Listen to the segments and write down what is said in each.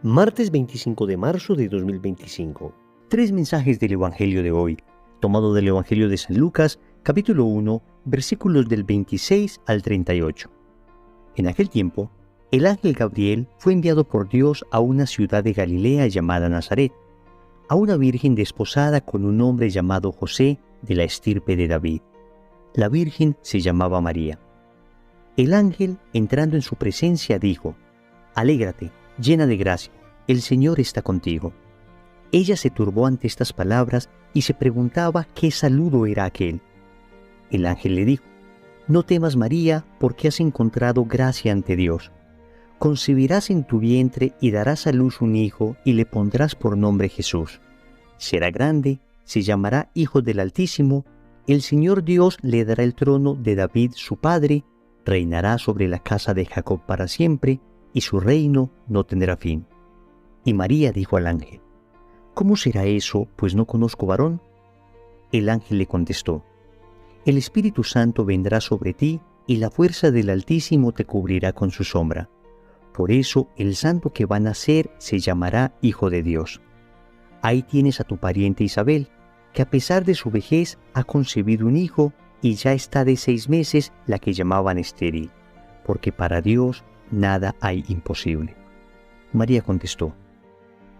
Martes 25 de marzo de 2025. Tres mensajes del Evangelio de hoy, tomado del Evangelio de San Lucas, capítulo 1, versículos del 26 al 38. En aquel tiempo, el ángel Gabriel fue enviado por Dios a una ciudad de Galilea llamada Nazaret, a una virgen desposada con un hombre llamado José, de la estirpe de David. La virgen se llamaba María. El ángel, entrando en su presencia, dijo: «Alégrate, llena de gracia, el Señor está contigo». Ella se turbó ante estas palabras y se preguntaba qué saludo era aquel. El ángel le dijo: «No temas, María, porque has encontrado gracia ante Dios. Concebirás en tu vientre y darás a luz un hijo y le pondrás por nombre Jesús. Será grande, se llamará Hijo del Altísimo, el Señor Dios le dará el trono de David su padre, reinará sobre la casa de Jacob para siempre, y su reino no tendrá fin». Y María dijo al ángel: «¿Cómo será eso, pues no conozco varón?». El ángel le contestó: «El Espíritu Santo vendrá sobre ti, y la fuerza del Altísimo te cubrirá con su sombra. Por eso el santo que va a nacer se llamará Hijo de Dios. Ahí tienes a tu pariente Isabel, que a pesar de su vejez ha concebido un hijo, y ya está de 6 meses la que llamaban estéril, porque para Dios nada hay imposible». María contestó: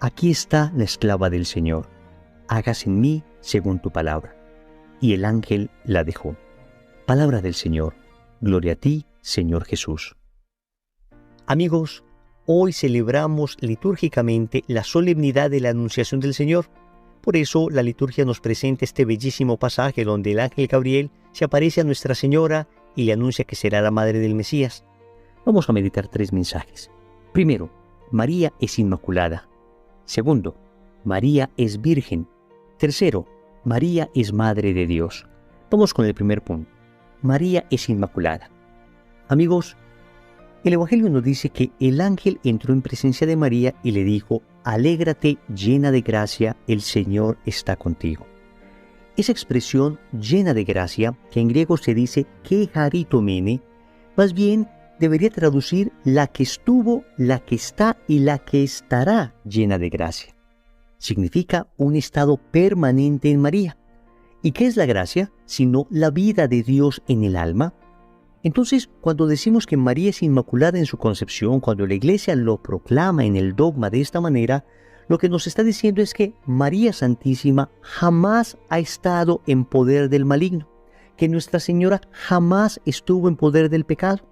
«Aquí está la esclava del Señor, hágase en mí según tu palabra». Y el ángel la dejó. Palabra del Señor. Gloria a ti, Señor Jesús. Amigos, hoy celebramos litúrgicamente la solemnidad de la Anunciación del Señor. Por eso la liturgia nos presenta este bellísimo pasaje donde el ángel Gabriel se aparece a Nuestra Señora y le anuncia que será la madre del Mesías. Vamos a meditar 3 mensajes. Primero, María es inmaculada. Segundo, María es virgen. Tercero, María es madre de Dios. Vamos con el primer punto. María es inmaculada. Amigos, el Evangelio nos dice que el ángel entró en presencia de María y le dijo: «Alégrate, llena de gracia, el Señor está contigo». Esa expresión llena de gracia, que en griego se dice que haritomene, más bien debería traducir la que estuvo, la que está y la que estará llena de gracia. Significa un estado permanente en María. ¿Y qué es la gracia? Sino la vida de Dios en el alma. Entonces, cuando decimos que María es inmaculada en su concepción, cuando la Iglesia lo proclama en el dogma de esta manera, lo que nos está diciendo es que María Santísima jamás ha estado en poder del maligno, que Nuestra Señora jamás estuvo en poder del pecado,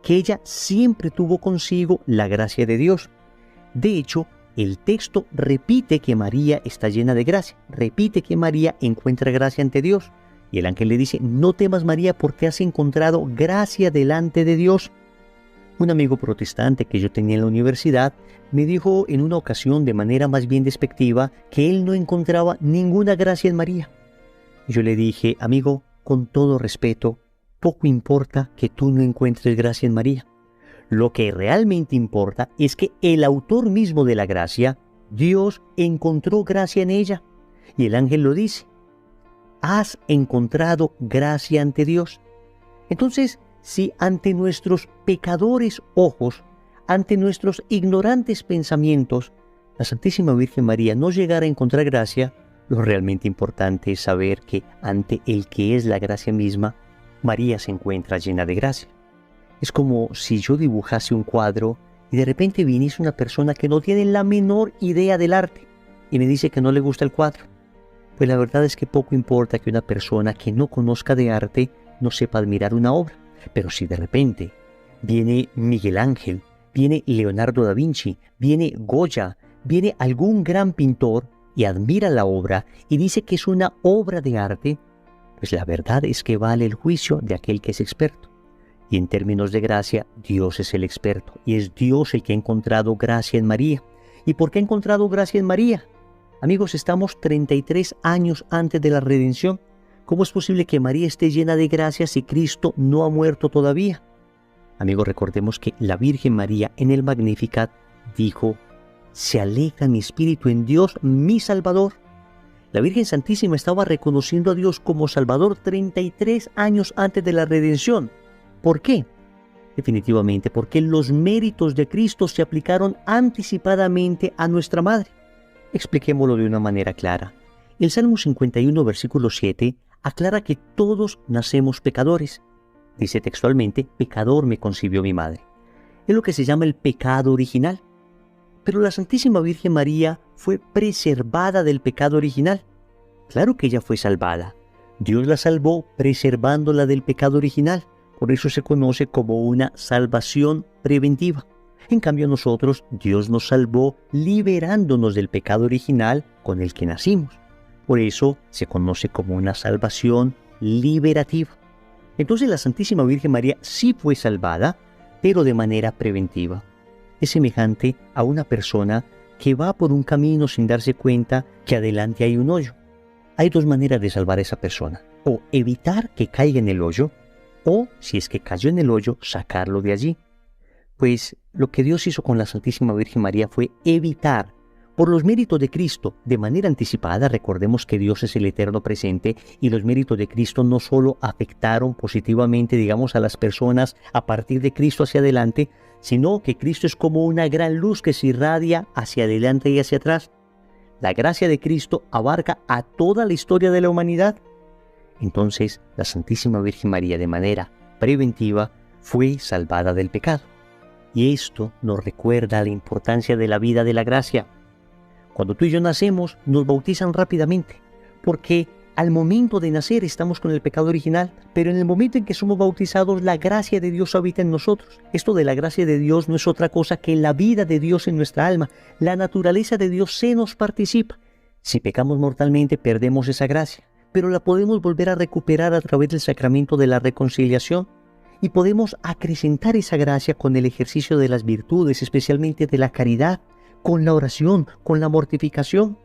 que ella siempre tuvo consigo la gracia de Dios. De hecho, el texto repite que María está llena de gracia, repite que María encuentra gracia ante Dios. Y el ángel le dice: «No temas, María, porque has encontrado gracia delante de Dios». Un amigo protestante que yo tenía en la universidad me dijo en una ocasión de manera más bien despectiva que él no encontraba ninguna gracia en María. Yo le dije: «Amigo, con todo respeto, poco importa que tú no encuentres gracia en María. Lo que realmente importa es que el autor mismo de la gracia, Dios, encontró gracia en ella». Y el ángel lo dice: «Has encontrado gracia ante Dios». Entonces, si ante nuestros pecadores ojos, ante nuestros ignorantes pensamientos, la Santísima Virgen María no llegara a encontrar gracia, lo realmente importante es saber que ante el que es la gracia misma, María se encuentra llena de gracia. Es como si yo dibujase un cuadro y de repente viniese una persona que no tiene la menor idea del arte y me dice que no le gusta el cuadro. Pues la verdad es que poco importa que una persona que no conozca de arte no sepa admirar una obra. Pero si de repente viene Miguel Ángel, viene Leonardo da Vinci, viene Goya, viene algún gran pintor y admira la obra y dice que es una obra de arte, pues la verdad es que vale el juicio de aquel que es experto. Y en términos de gracia, Dios es el experto y es Dios el que ha encontrado gracia en María. ¿Y por qué ha encontrado gracia en María? Amigos, estamos 33 años antes de la redención. ¿Cómo es posible que María esté llena de gracia si Cristo no ha muerto todavía? Amigos, recordemos que la Virgen María en el Magnificat dijo: «Se alegra mi espíritu en Dios, mi Salvador». La Virgen Santísima estaba reconociendo a Dios como Salvador 33 años antes de la redención. ¿Por qué? Definitivamente, porque los méritos de Cristo se aplicaron anticipadamente a nuestra madre. Expliquémoslo de una manera clara. El Salmo 51, versículo 7, aclara que todos nacemos pecadores. Dice textualmente, pecador me concibió mi madre. Es lo que se llama el pecado original. Pero la Santísima Virgen María fue preservada del pecado original. Claro que ella fue salvada. Dios la salvó preservándola del pecado original. Por eso se conoce como una salvación preventiva. En cambio nosotros, Dios nos salvó liberándonos del pecado original con el que nacimos. Por eso se conoce como una salvación liberativa. Entonces la Santísima Virgen María sí fue salvada, pero de manera preventiva. Es semejante a una persona que va por un camino sin darse cuenta que adelante hay un hoyo. Hay dos maneras de salvar a esa persona: o evitar que caiga en el hoyo, o, si es que cayó en el hoyo, sacarlo de allí. Pues lo que Dios hizo con la Santísima Virgen María fue evitar, por los méritos de Cristo, de manera anticipada. Recordemos que Dios es el eterno presente y los méritos de Cristo no solo afectaron positivamente, digamos, a las personas a partir de Cristo hacia adelante, sino que Cristo es como una gran luz que se irradia hacia adelante y hacia atrás. La gracia de Cristo abarca a toda la historia de la humanidad. Entonces, la Santísima Virgen María, de manera preventiva, fue salvada del pecado. Y esto nos recuerda la importancia de la vida de la gracia. Cuando tú y yo nacemos, nos bautizan rápidamente, porque al momento de nacer estamos con el pecado original, pero en el momento en que somos bautizados, la gracia de Dios habita en nosotros. Esto de la gracia de Dios no es otra cosa que la vida de Dios en nuestra alma. La naturaleza de Dios se nos participa. Si pecamos mortalmente, perdemos esa gracia, pero la podemos volver a recuperar a través del sacramento de la reconciliación. Y podemos acrecentar esa gracia con el ejercicio de las virtudes, especialmente de la caridad, con la oración, con la mortificación.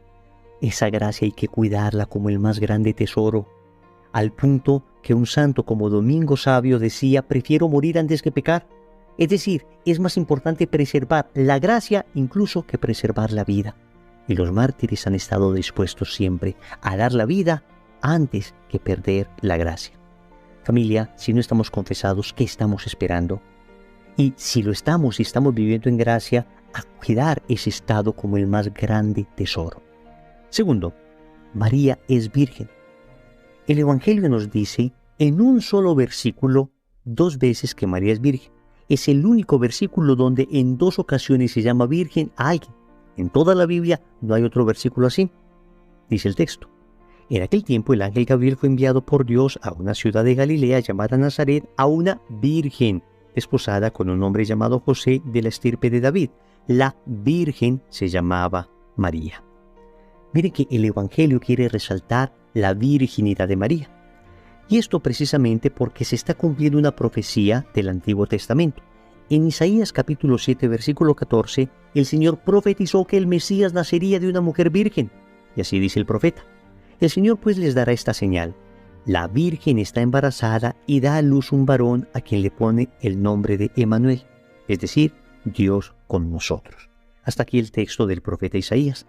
Esa gracia hay que cuidarla como el más grande tesoro, al punto que un santo como Domingo Sabio decía: prefiero morir antes que pecar. Es decir, es más importante preservar la gracia incluso que preservar la vida. Y los mártires han estado dispuestos siempre a dar la vida antes que perder la gracia. Familia, si no estamos confesados, ¿qué estamos esperando? Y si lo estamos y estamos viviendo en gracia, a cuidar ese estado como el más grande tesoro. Segundo, María es virgen. El Evangelio nos dice en un solo versículo 2 veces que María es virgen. Es el único versículo donde en 2 ocasiones se llama virgen a alguien. En toda la Biblia no hay otro versículo así. Dice el texto: en aquel tiempo el ángel Gabriel fue enviado por Dios a una ciudad de Galilea llamada Nazaret, a una virgen desposada con un hombre llamado José, de la estirpe de David. La virgen se llamaba María. Miren que el Evangelio quiere resaltar la virginidad de María. Y esto precisamente porque se está cumpliendo una profecía del Antiguo Testamento. En Isaías capítulo 7, versículo 14, el Señor profetizó que el Mesías nacería de una mujer virgen. Y así dice el profeta: el Señor pues les dará esta señal: la virgen está embarazada y da a luz un varón, a quien le pone el nombre de Emmanuel, es decir, Dios con nosotros. Hasta aquí el texto del profeta Isaías.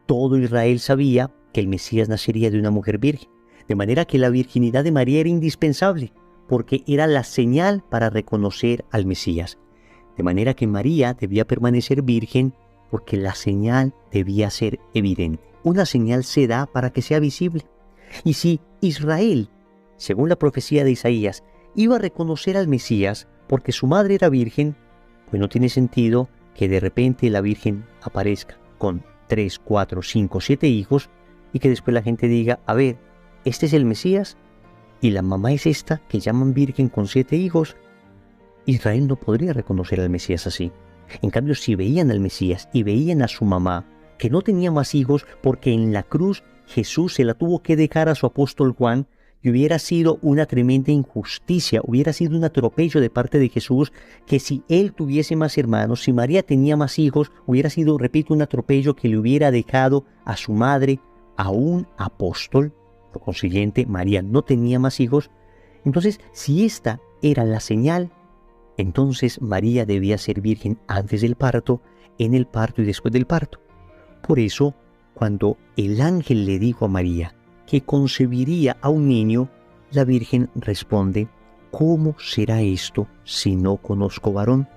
Todo Israel sabía que el Mesías nacería de una mujer virgen, de manera que la virginidad de María era indispensable, porque era la señal para reconocer al Mesías. De manera que María debía permanecer virgen porque la señal debía ser evidente. Una señal se da para que sea visible. Y si Israel, según la profecía de Isaías, iba a reconocer al Mesías porque su madre era virgen, pues no tiene sentido que de repente la virgen aparezca con 3, 4, 5, 7 hijos y que después la gente diga: a ver, este es el Mesías y la mamá es esta que llaman virgen con 7 hijos. Israel no podría reconocer al Mesías así. En cambio, si veían al Mesías y veían a su mamá, que no tenía más hijos porque en la cruz Jesús se la tuvo que dejar a su apóstol Juan, y hubiera sido una tremenda injusticia, hubiera sido un atropello de parte de Jesús, que si él tuviese más hermanos, si María tenía más hijos, hubiera sido, repito, un atropello que le hubiera dejado a su madre a un apóstol. Por consiguiente, María no tenía más hijos. Entonces, si esta era la señal, entonces María debía ser virgen antes del parto, en el parto y después del parto. Por eso, cuando el ángel le dijo a María que concebiría a un niño, la Virgen responde: ¿cómo será esto si no conozco varón?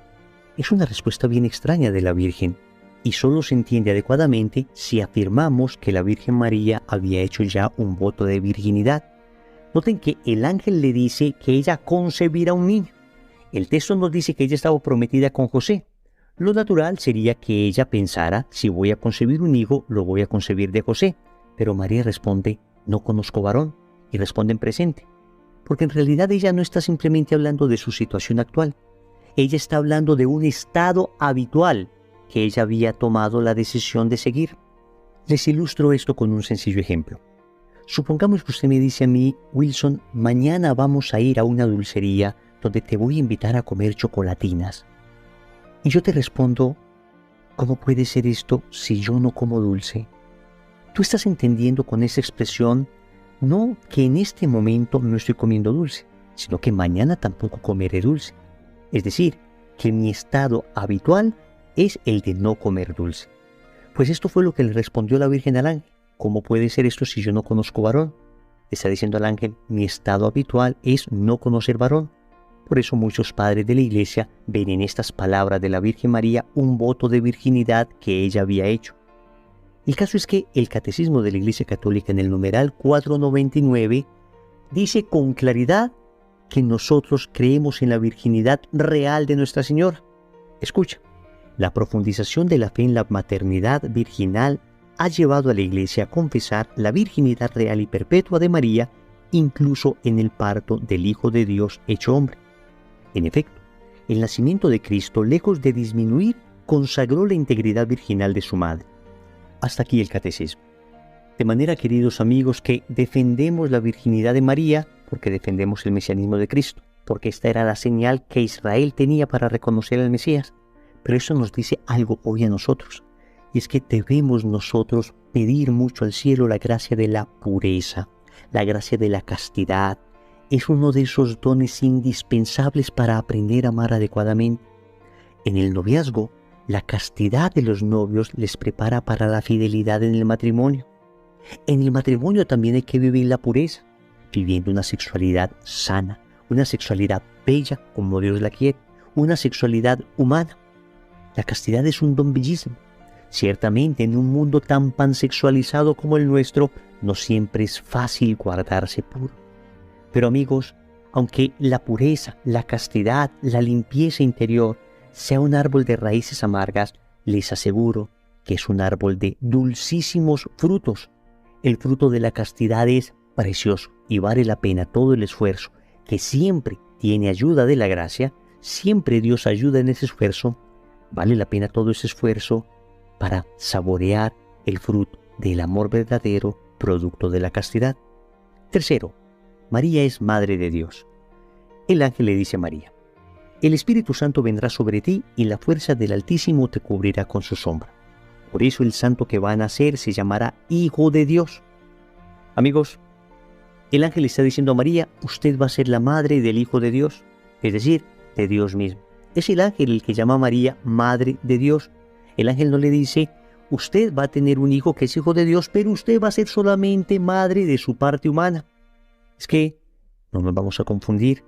Es una respuesta bien extraña de la Virgen, y solo se entiende adecuadamente si afirmamos que la Virgen María había hecho ya un voto de virginidad. Noten que el ángel le dice que ella concebirá un niño. El texto nos dice que ella estaba prometida con José. Lo natural sería que ella pensara, si voy a concebir un hijo, lo voy a concebir de José. Pero María responde, no conozco varón, y responde en presente. Porque en realidad ella no está simplemente hablando de su situación actual. Ella está hablando de un estado habitual que ella había tomado la decisión de seguir. Les ilustro esto con un sencillo ejemplo. Supongamos que usted me dice a mí, Wilson, mañana vamos a ir a una dulcería donde te voy a invitar a comer chocolatinas. Y yo te respondo, ¿cómo puede ser esto si yo no como dulce? Tú estás entendiendo con esa expresión no que en este momento no estoy comiendo dulce, sino que mañana tampoco comeré dulce. Es decir, que mi estado habitual es el de no comer dulce. Pues esto fue lo que le respondió la Virgen al ángel. ¿Cómo puede ser esto si yo no conozco varón? Está diciendo el ángel, mi estado habitual es no conocer varón. Por eso muchos padres de la Iglesia ven en estas palabras de la Virgen María un voto de virginidad que ella había hecho. El caso es que el Catecismo de la Iglesia Católica en el numeral 499 dice con claridad que nosotros creemos en la virginidad real de Nuestra Señora. Escucha, la profundización de la fe en la maternidad virginal ha llevado a la Iglesia a confesar la virginidad real y perpetua de María, incluso en el parto del Hijo de Dios hecho hombre. En efecto, el nacimiento de Cristo, lejos de disminuir, consagró la integridad virginal de su madre. Hasta aquí el catecismo. De manera, queridos amigos, que defendemos la virginidad de María porque defendemos el mesianismo de Cristo, porque esta era la señal que Israel tenía para reconocer al Mesías. Pero eso nos dice algo hoy a nosotros, y es que debemos nosotros pedir mucho al cielo la gracia de la pureza, la gracia de la castidad. Es uno de esos dones indispensables para aprender a amar adecuadamente. En el noviazgo, la castidad de los novios les prepara para la fidelidad en el matrimonio. En el matrimonio también hay que vivir la pureza, viviendo una sexualidad sana, una sexualidad bella como Dios la quiere, una sexualidad humana. La castidad es un don bellísimo. Ciertamente, en un mundo tan pansexualizado como el nuestro, no siempre es fácil guardarse puro. Pero amigos, aunque la pureza, la castidad, la limpieza interior sea un árbol de raíces amargas, les aseguro que es un árbol de dulcísimos frutos. El fruto de la castidad es precioso y vale la pena todo el esfuerzo, que siempre tiene ayuda de la gracia, siempre Dios ayuda en ese esfuerzo. Vale la pena todo ese esfuerzo para saborear el fruto del amor verdadero, producto de la castidad. Tercero, María es Madre de Dios. El ángel le dice a María, el Espíritu Santo vendrá sobre ti y la fuerza del Altísimo te cubrirá con su sombra. Por eso el santo que va a nacer se llamará Hijo de Dios. Amigos, el ángel está diciendo a María, usted va a ser la madre del Hijo de Dios, es decir, de Dios mismo. Es el ángel el que llama a María Madre de Dios. El ángel no le dice, usted va a tener un hijo que es hijo de Dios, pero usted va a ser solamente madre de su parte humana. Es que no nos vamos a confundir.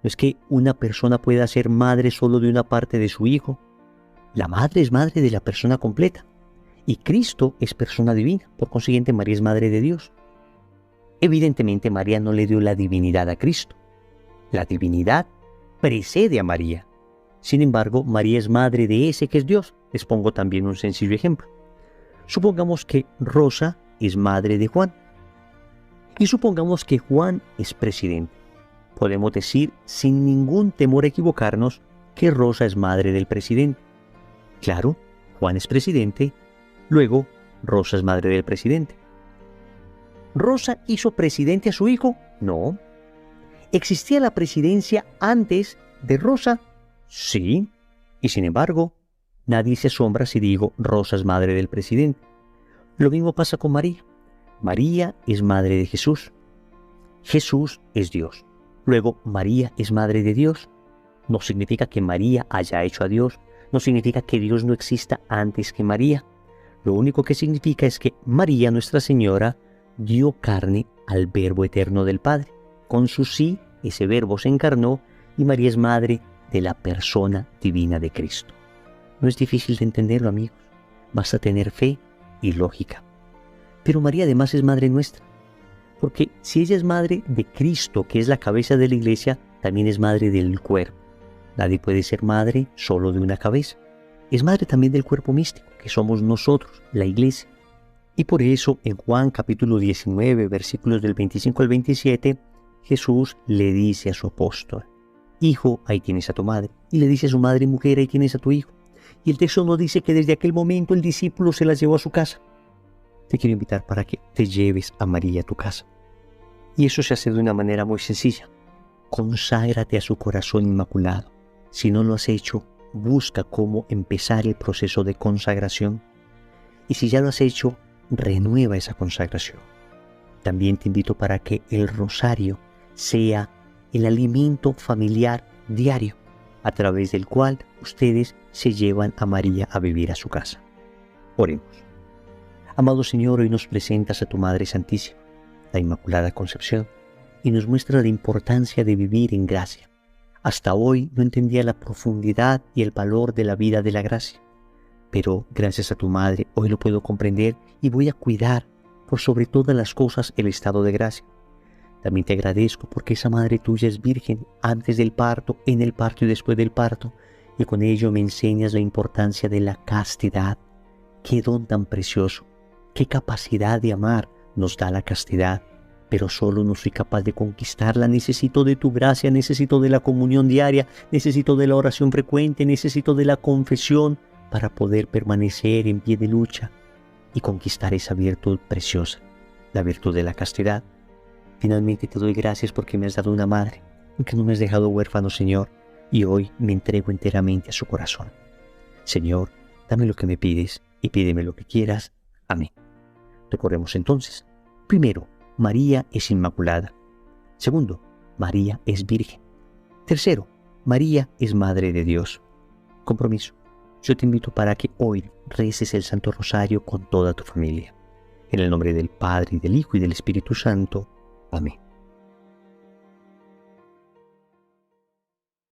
No es que una persona pueda ser madre solo de una parte de su hijo. La madre es madre de la persona completa. Y Cristo es persona divina. Por consiguiente, María es madre de Dios. Evidentemente, María no le dio la divinidad a Cristo. La divinidad precede a María. Sin embargo, María es madre de ese que es Dios. Les pongo también un sencillo ejemplo. Supongamos que Rosa es madre de Juan. Y supongamos que Juan es presidente. Podemos decir, sin ningún temor a equivocarnos, que Rosa es madre del presidente. Claro, Juan es presidente, luego Rosa es madre del presidente. ¿Rosa hizo presidente a su hijo? No. ¿Existía la presidencia antes de Rosa? Sí. Y sin embargo, nadie se asombra si digo Rosa es madre del presidente. Lo mismo pasa con María. María es madre de Jesús. Jesús es Dios. Luego, María es madre de Dios. No significa que María haya hecho a Dios. No significa que Dios no exista antes que María. Lo único que significa es que María, Nuestra Señora, dio carne al Verbo eterno del Padre, con su sí ese verbo se encarnó y María es madre de la persona divina de Cristo. No es difícil de entenderlo, amigos. Basta tener fe y lógica. Pero María además es madre nuestra. Porque si ella es madre de Cristo, que es la cabeza de la iglesia, también es madre del cuerpo. Nadie puede ser madre solo de una cabeza. Es madre también del cuerpo místico, que somos nosotros, la iglesia. Y por eso en Juan capítulo 19, versículos del 25 al 27, Jesús le dice a su apóstol: Hijo, ahí tienes a tu madre. Y le dice a su madre: Mujer, ahí tienes a tu hijo. Y el texto nos dice que desde aquel momento el discípulo se la llevó a su casa. Te quiero invitar para que te lleves a María a tu casa. Y eso se hace de una manera muy sencilla. Conságrate a su corazón inmaculado. Si no lo has hecho, busca cómo empezar el proceso de consagración. Y si ya lo has hecho, renueva esa consagración. También te invito para que el rosario sea el alimento familiar diario, a través del cual ustedes se llevan a María a vivir a su casa. Oremos. Amado Señor, hoy nos presentas a tu Madre Santísima, la Inmaculada Concepción, y nos muestra la importancia de vivir en gracia. Hasta hoy no entendía la profundidad y el valor de la vida de la gracia, pero gracias a tu Madre hoy lo puedo comprender y voy a cuidar por sobre todas las cosas el estado de gracia. También te agradezco porque esa Madre tuya es virgen antes del parto, en el parto y después del parto, y con ello me enseñas la importancia de la castidad. Qué don tan precioso, qué capacidad de amar nos da la castidad, pero solo no soy capaz de conquistarla. Necesito de tu gracia, necesito de la comunión diaria, necesito de la oración frecuente, necesito de la confesión para poder permanecer en pie de lucha y conquistar esa virtud preciosa, la virtud de la castidad. Finalmente te doy gracias porque me has dado una madre, porque no me has dejado huérfano, Señor, y hoy me entrego enteramente a su corazón. Señor, dame lo que me pides y pídeme lo que quieras. Amén. Recordemos entonces. Primero, María es inmaculada. Segundo, María es virgen. Tercero, María es madre de Dios. Compromiso. Yo te invito para que hoy reces el Santo Rosario con toda tu familia. En el nombre del Padre, y del Hijo, y del Espíritu Santo. Amén.